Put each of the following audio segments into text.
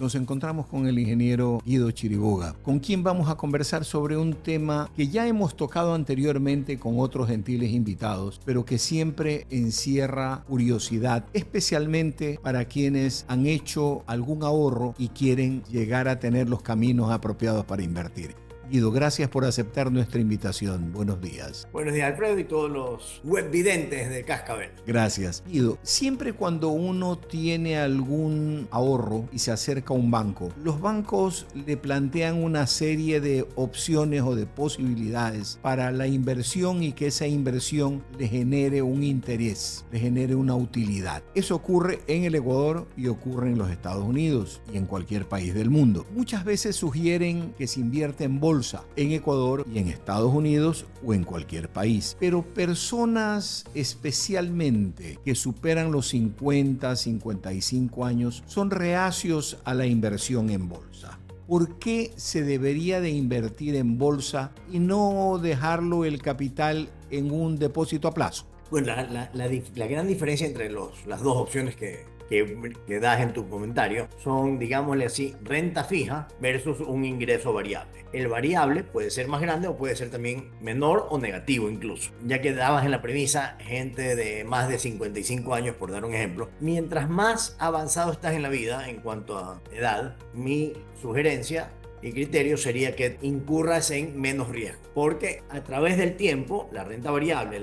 Nos encontramos con el ingeniero Guido Chiriboga, con quien vamos a conversar sobre un tema que ya hemos tocado anteriormente con otros gentiles invitados, pero que siempre encierra curiosidad, especialmente para quienes han hecho algún ahorro y quieren llegar a tener los caminos apropiados para invertir. Guido, gracias por aceptar nuestra invitación. Buenos días. Buenos días, Alfredo, y todos los webvidentes de Cascabel. Gracias. Guido, siempre cuando uno tiene algún ahorro y se acerca a un banco, los bancos le plantean una serie de opciones o de posibilidades para la inversión y que esa inversión le genere un interés, le genere una utilidad. Eso ocurre en el Ecuador y ocurre en los Estados Unidos y en cualquier país del mundo. Muchas veces sugieren que se invierte en bolsa en Ecuador y en Estados Unidos o en cualquier país. Pero personas especialmente que superan los 50, 55 años son reacios a la inversión en bolsa. ¿Por qué se debería de invertir en bolsa y no dejarlo el capital en un depósito a plazo? Bueno, la gran diferencia entre las dos opciones que das en tu comentario son, digámosle así, renta fija versus un ingreso variable. El variable puede ser más grande o puede ser también menor o negativo incluso. Ya que dabas en la premisa gente de más de 55 años, por dar un ejemplo. Mientras más avanzado estás en la vida en cuanto a edad, mi sugerencia y criterio sería que incurras en menos riesgo, porque a través del tiempo la renta variable,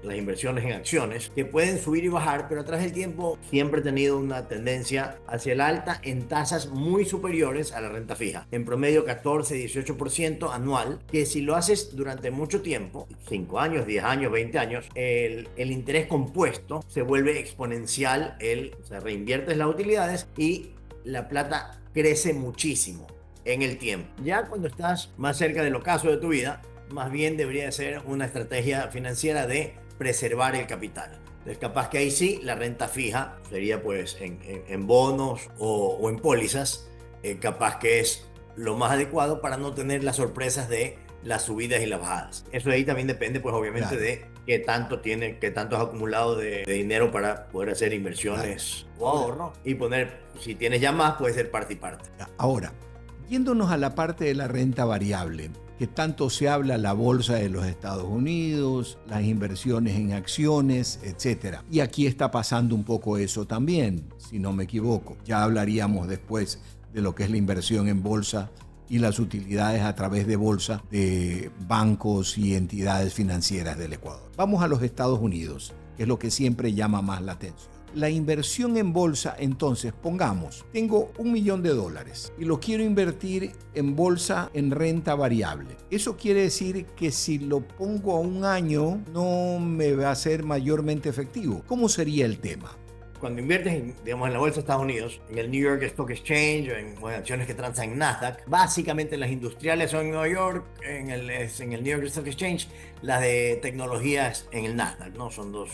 las inversiones en acciones, que pueden subir y bajar, pero a través del tiempo siempre he tenido una tendencia hacia el alta en tasas muy superiores a la renta fija, en promedio 14-18% anual, que si lo haces durante mucho tiempo, 5 años, 10 años, 20 años, el interés compuesto se vuelve exponencial, o sea, reinviertes las utilidades y la plata crece muchísimo en el tiempo. Ya cuando estás más cerca del ocaso de tu vida, más bien debería ser una estrategia financiera de preservar el capital. Entonces, capaz que ahí sí, la renta fija sería pues en bonos o en pólizas, capaz que es lo más adecuado para no tener las sorpresas de las subidas y las bajadas. Eso de ahí también depende pues obviamente de qué tanto has acumulado de dinero para poder hacer inversiones o ahorro y poner, si tienes ya más, puede ser parte y parte. Ahora, yéndonos a la parte de la renta variable, que tanto se habla la bolsa de los Estados Unidos, las inversiones en acciones, etc. Y aquí está pasando un poco eso también, si no me equivoco. Ya hablaríamos después de lo que es la inversión en bolsa y las utilidades a través de bolsa de bancos y entidades financieras del Ecuador. Vamos a los Estados Unidos, que es lo que siempre llama más la atención. La inversión en bolsa, entonces, pongamos, tengo $1 millón y lo quiero invertir en bolsa en renta variable. Eso quiere decir que si lo pongo a un año no me va a ser mayormente efectivo. ¿Cómo sería el tema? Cuando inviertes, digamos, en la bolsa de Estados Unidos, en el New York Stock Exchange o en acciones que transan en Nasdaq, básicamente las industriales son en Nueva York, en el New York Stock Exchange, las de tecnologías en el Nasdaq, ¿no? Son dos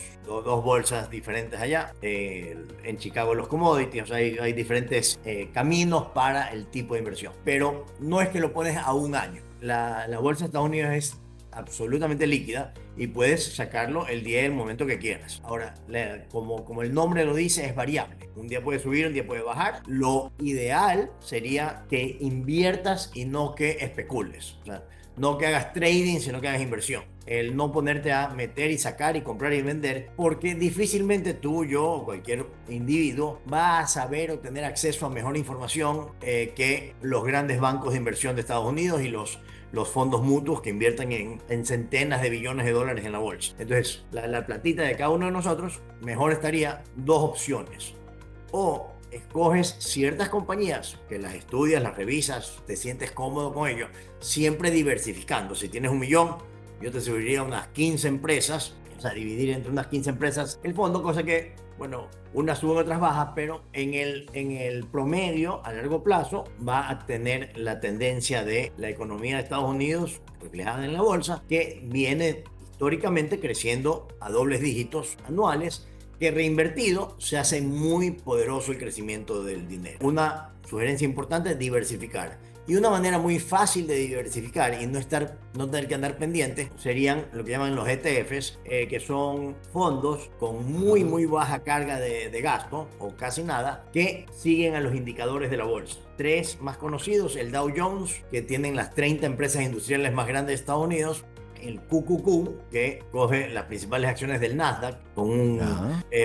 bolsas diferentes allá. En Chicago los commodities, o sea, hay diferentes caminos para el tipo de inversión. Pero no es que lo pones a un año. La bolsa de Estados Unidos es absolutamente líquida y puedes sacarlo el día y el momento que quieras. Ahora, como el nombre lo dice, es variable. Un día puede subir, un día puede bajar. Lo ideal sería que inviertas y no que especules. O sea, no que hagas trading, sino que hagas inversión. El no ponerte a meter y sacar y comprar y vender, porque difícilmente tú, yo o cualquier individuo va a saber o tener acceso a mejor información que los grandes bancos de inversión de Estados Unidos y los fondos mutuos que invierten en centenas de billones de dólares en la bolsa. Entonces, la platita de cada uno de nosotros, mejor estaría dos opciones. O escoges ciertas compañías que las estudias, las revisas, te sientes cómodo con ello, siempre diversificando. Si tienes $1 millón, yo te sugeriría unas 15 empresas, o sea, dividir entre unas 15 empresas el fondo, cosa que, bueno, unas suben, otras bajan, pero en el promedio, a largo plazo, va a tener la tendencia de la economía de Estados Unidos reflejada en la bolsa, que viene históricamente creciendo a dobles dígitos anuales, que reinvertido se hace muy poderoso el crecimiento del dinero. Una sugerencia importante es diversificar. Y una manera muy fácil de diversificar y no tener que andar pendiente serían lo que llaman los ETFs, que son fondos con muy baja carga de gasto o casi nada, que siguen a los indicadores de la bolsa. Tres más conocidos: el Dow Jones, que tienen las 30 empresas industriales más grandes de Estados Unidos; el QQQ, que coge las principales acciones del Nasdaq, con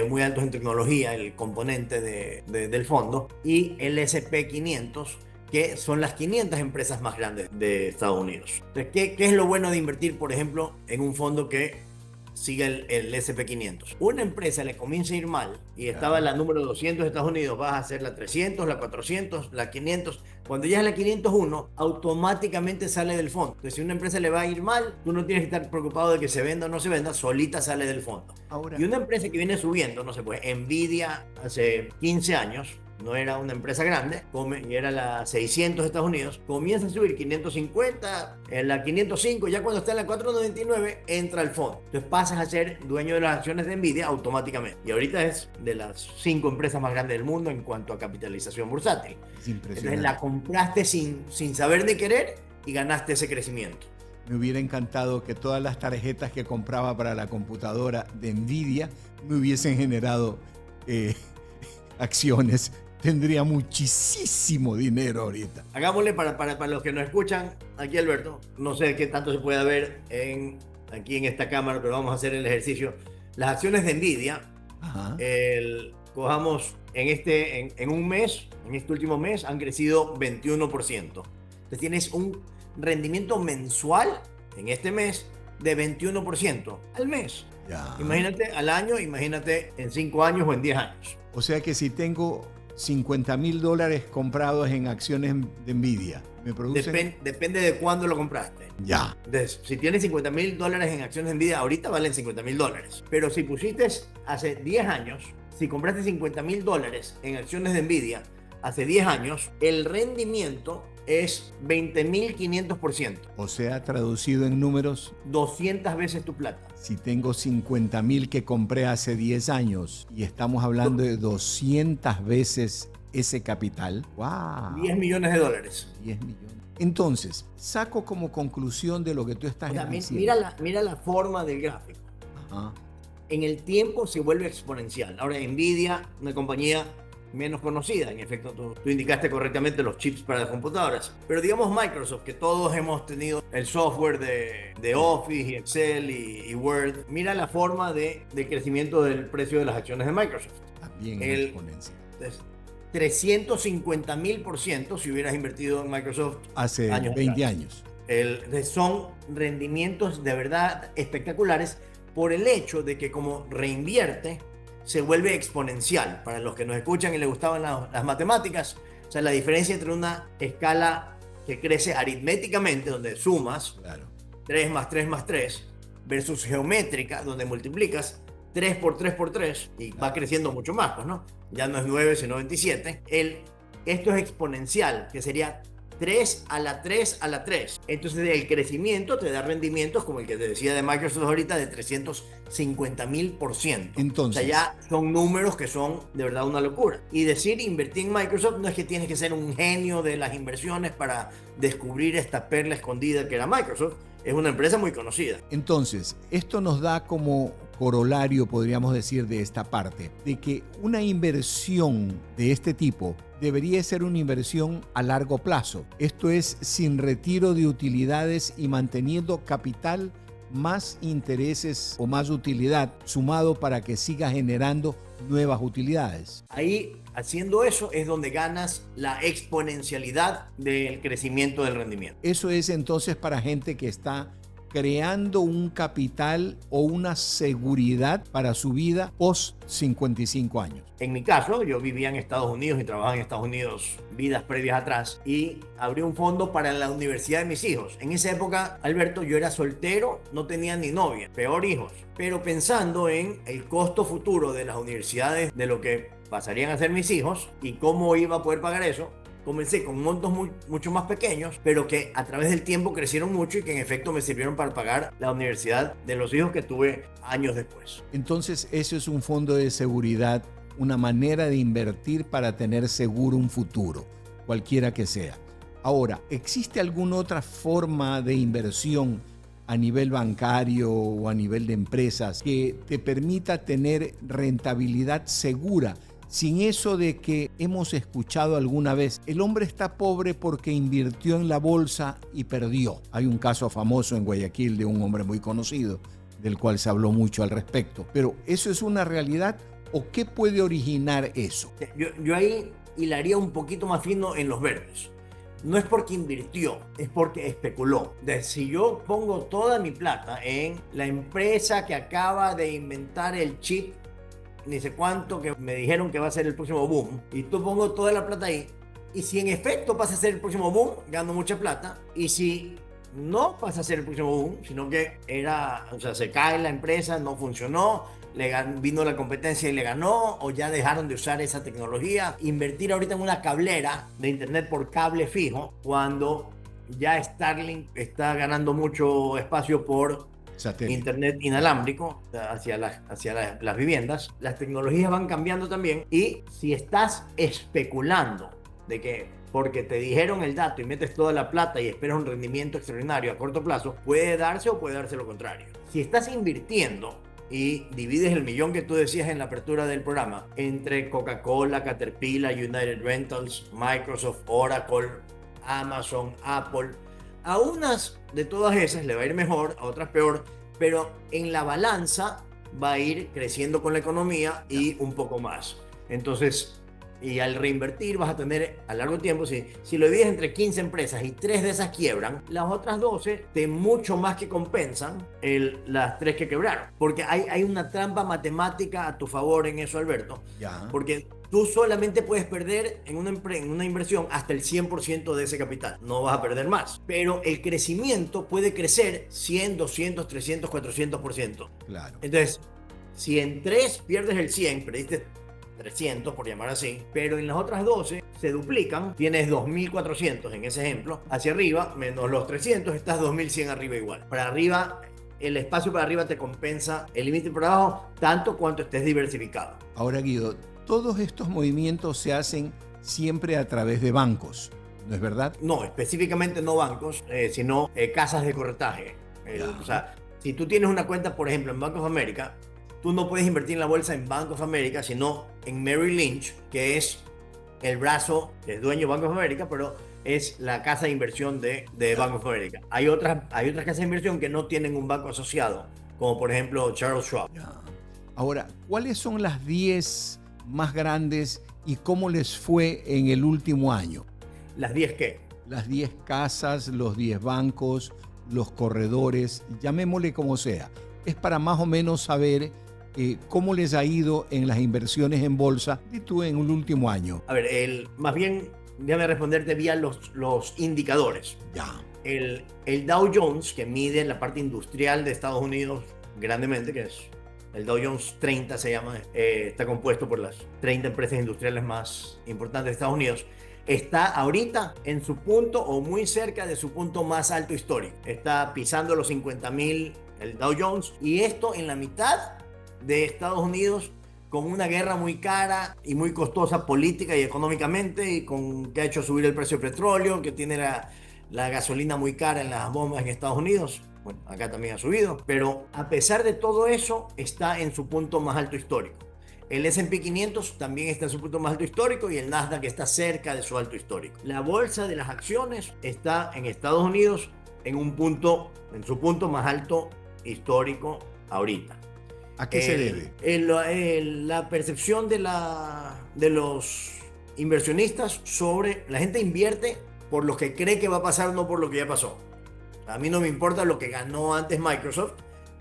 muy altos en tecnología, el componente del fondo; y el SP500, que son las 500 empresas más grandes de Estados Unidos. Entonces, ¿qué es lo bueno de invertir, por ejemplo, en un fondo que siga el SP500? Una empresa le comienza a ir mal y estaba en la número 200 de Estados Unidos, vas a hacer la 300, la 400, la 500. Cuando ya es la 501, automáticamente sale del fondo. Entonces, si una empresa le va a ir mal, tú no tienes que estar preocupado de que se venda o no se venda, solita sale del fondo. Ahora, y una empresa que viene subiendo, no sé, pues Nvidia hace 15 años, no era una empresa grande, y era la 600 de Estados Unidos, comienza a subir 550, en la 505, ya cuando está en la 499, entra al fondo. Entonces pasas a ser dueño de las acciones de Nvidia automáticamente. Y ahorita es de las 5 empresas más grandes del mundo en cuanto a capitalización bursátil. Es impresionante. Entonces la compraste sin saber ni querer y ganaste ese crecimiento. Me hubiera encantado que todas las tarjetas que compraba para la computadora de Nvidia me hubiesen generado acciones. Tendría muchísimo dinero ahorita. Hagámosle para los que nos escuchan, aquí Alberto, no sé qué tanto se puede ver aquí en esta cámara, pero vamos a hacer el ejercicio. Las acciones de Nvidia, cojamos en un mes, en este último mes, han crecido 21%. Entonces tienes un rendimiento mensual en este mes de 21% al mes. Ya. Imagínate al año, imagínate en 5 años o en 10 años. O sea que si tengo $50,000 comprados en acciones de Nvidia, ¿me producen? Depende de cuándo lo compraste. Ya. Entonces, si tienes $50,000 en acciones de Nvidia, ahorita valen $50,000. Pero si pusiste hace 10 años, si compraste $50,000 en acciones de Nvidia hace 10 años, el rendimiento es 20.500%. O sea, traducido en números, 200 veces tu plata. Si tengo 50,000 que compré hace 10 años y estamos hablando de 200 veces ese capital, ¡wow! $10 millones. 10 millones. Entonces, saco como conclusión de lo que tú estás diciendo. Mira la forma del gráfico. Ajá. En el tiempo se vuelve exponencial. Ahora, Nvidia, una compañía menos conocida, en efecto tú indicaste correctamente los chips para las computadoras, pero digamos Microsoft, que todos hemos tenido el software de Office y Excel y Word, mira la forma de crecimiento del precio de las acciones de Microsoft. También exponencial. 350,000% si hubieras invertido en Microsoft hace 20 años. Son rendimientos de verdad espectaculares por el hecho de que como reinvierte, se vuelve exponencial. Para los que nos escuchan y les gustaban las matemáticas, o sea, la diferencia entre una escala que crece aritméticamente, donde sumas 3 más 3 más 3, versus geométrica, donde multiplicas 3 por 3 por 3 y va creciendo mucho más, pues, ¿no? Ya no es 9, sino 27. Esto es exponencial, que sería 3 a la 3 a la 3. Entonces el crecimiento te da rendimientos como el que te decía de Microsoft ahorita de 350,000%. Entonces, o sea, ya son números que son de verdad una locura. Y decir invertir en Microsoft no es que tienes que ser un genio de las inversiones para descubrir esta perla escondida que era Microsoft. Es una empresa muy conocida. Entonces, esto nos da como corolario, podríamos decir, de esta parte, de que una inversión de este tipo debería ser una inversión a largo plazo. Esto es, sin retiro de utilidades y manteniendo capital más intereses o más utilidad sumado para que siga generando nuevas utilidades. Ahí, haciendo eso, es donde ganas la exponencialidad del crecimiento del rendimiento. Eso es entonces para gente que está creando un capital o una seguridad para su vida post 55 años. En mi caso, yo vivía en Estados Unidos y trabajaba en Estados Unidos vidas previas atrás y abrí un fondo para la universidad de mis hijos. En esa época, Alberto, yo era soltero, no tenía ni novia, peor hijos. Pero pensando en el costo futuro de las universidades, de lo que pasarían a ser mis hijos y cómo iba a poder pagar eso, comencé con montos mucho más pequeños, pero que a través del tiempo crecieron mucho y que en efecto me sirvieron para pagar la universidad de los hijos que tuve años después. Entonces, eso es un fondo de seguridad, una manera de invertir para tener seguro un futuro, cualquiera que sea. Ahora, ¿existe alguna otra forma de inversión a nivel bancario o a nivel de empresas que te permita tener rentabilidad segura? Sin eso de que hemos escuchado alguna vez, el hombre está pobre porque invirtió en la bolsa y perdió. Hay un caso famoso en Guayaquil de un hombre muy conocido, del cual se habló mucho al respecto. Pero ¿eso es una realidad o qué puede originar eso? Yo ahí hilaría un poquito más fino en los verbos. No es porque invirtió, es porque especuló. Si yo pongo toda mi plata en la empresa que acaba de inventar el chip, ni sé cuánto, que me dijeron que va a ser el próximo boom, y tú pongo toda la plata ahí, y si en efecto pasa a ser el próximo boom, gano mucha plata, y si no pasa a ser el próximo boom, sino que se cae la empresa, no funcionó, vino la competencia y le ganó, o ya dejaron de usar esa tecnología, invertir ahorita en una cablera de internet por cable fijo, cuando ya Starlink está ganando mucho espacio por satélite, internet inalámbrico hacia las viviendas. Las tecnologías van cambiando también, y si estás especulando de que porque te dijeron el dato y metes toda la plata y esperas un rendimiento extraordinario a corto plazo, puede darse o puede darse lo contrario. Si estás invirtiendo y divides el millón que tú decías en la apertura del programa entre Coca-Cola, Caterpillar, United Rentals, Microsoft, Oracle, Amazon, Apple, a unas de todas esas le va a ir mejor, a otras peor, pero en la balanza va a ir creciendo con la economía y un poco más. Entonces, y al reinvertir vas a tener a largo tiempo, si lo divides entre 15 empresas y 3 de esas quiebran, las otras 12 te mucho más que compensan las 3 que quebraron. Porque hay una trampa matemática a tu favor en eso, Alberto. Ya. Porque tú solamente puedes perder en una inversión hasta el 100% de ese capital. No vas a perder más. Pero el crecimiento puede crecer 100, 200, 300, 400%. Claro. Entonces, si en 3 pierdes el 100, perdiste 300 por llamar así, pero en las otras 12 se duplican, tienes 2400 en ese ejemplo, hacia arriba, menos los 300, estás 2100 arriba igual. Para arriba, el espacio para arriba te compensa el límite por abajo tanto cuanto estés diversificado. Ahora, Guido, todos estos movimientos se hacen siempre a través de bancos, ¿no es verdad? No, específicamente no bancos, sino casas de corretaje. O sea, si tú tienes una cuenta, por ejemplo, en Bank of America, tú no puedes invertir en la bolsa en Bank of America, sino en Merrill Lynch, que es el brazo, que es dueño de Bank of America, pero es la casa de inversión de Bank of America. Hay otras casas de inversión que no tienen un banco asociado, como por ejemplo Charles Schwab. Ahora, ¿cuáles son las 10 más grandes y cómo les fue en el último año? ¿Las 10 qué? Las 10 casas, los 10 bancos, los corredores, llamémosle como sea. Es para más o menos saber cómo les ha ido en las inversiones en bolsa y tú en el último año. A ver, más bien, déjame responderte vía los indicadores. Ya. El Dow Jones, que mide la parte industrial de Estados Unidos grandemente, que es el Dow Jones 30 se llama, está compuesto por las 30 empresas industriales más importantes de Estados Unidos. Está ahorita en su punto o muy cerca de su punto más alto histórico. Está pisando los 50.000 el Dow Jones, y esto en la mitad de Estados Unidos, con una guerra muy cara y muy costosa política y económicamente, y que ha hecho subir el precio del petróleo, que tiene la gasolina muy cara en las bombas en Estados Unidos. Bueno, acá también ha subido, pero a pesar de todo eso, está en su punto más alto histórico. El S&P 500 también está en su punto más alto histórico, y el Nasdaq está cerca de su alto histórico. La bolsa de las acciones está en Estados Unidos en su punto más alto histórico ahorita. ¿A qué se debe? La percepción de los inversionistas sobre la gente invierte por lo que cree que va a pasar, no por lo que ya pasó. A mí no me importa lo que ganó antes Microsoft.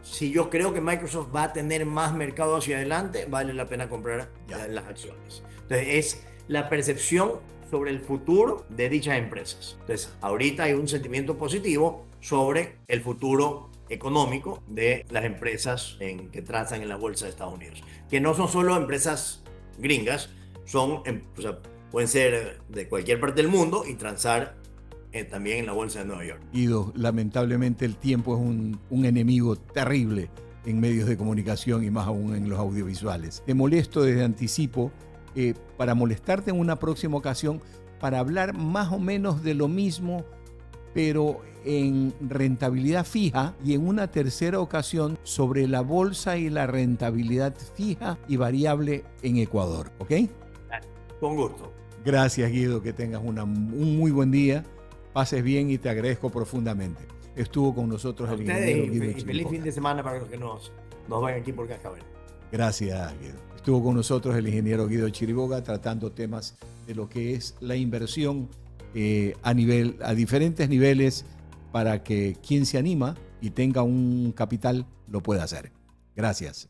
Si yo creo que Microsoft va a tener más mercado hacia adelante, vale la pena comprar las acciones. Entonces, es la percepción sobre el futuro de dichas empresas. Entonces, ahorita hay un sentimiento positivo sobre el futuro económico de las empresas que transan en la bolsa de Estados Unidos, que no son solo empresas gringas, pueden ser de cualquier parte del mundo y transar también en la bolsa de Nueva York. Guido, lamentablemente el tiempo es un enemigo terrible en medios de comunicación y más aún en los audiovisuales. Te molesto desde anticipo. Para molestarte en una próxima ocasión, para hablar más o menos de lo mismo, pero en rentabilidad fija, y en una tercera ocasión sobre la bolsa y la rentabilidad fija y variable en Ecuador. ¿Ok? Con gusto. Gracias, Guido, que tengas un muy buen día, pases bien y te agradezco profundamente. Estuvo con nosotros el ingeniero Guido Y feliz Chiriboga. fin de semana para los que nos ven aquí por Cascabel. Gracias, Guido. Estuvo con nosotros el ingeniero Guido Chiriboga tratando temas de lo que es la inversión a diferentes niveles para que quien se anima y tenga un capital lo pueda hacer. Gracias.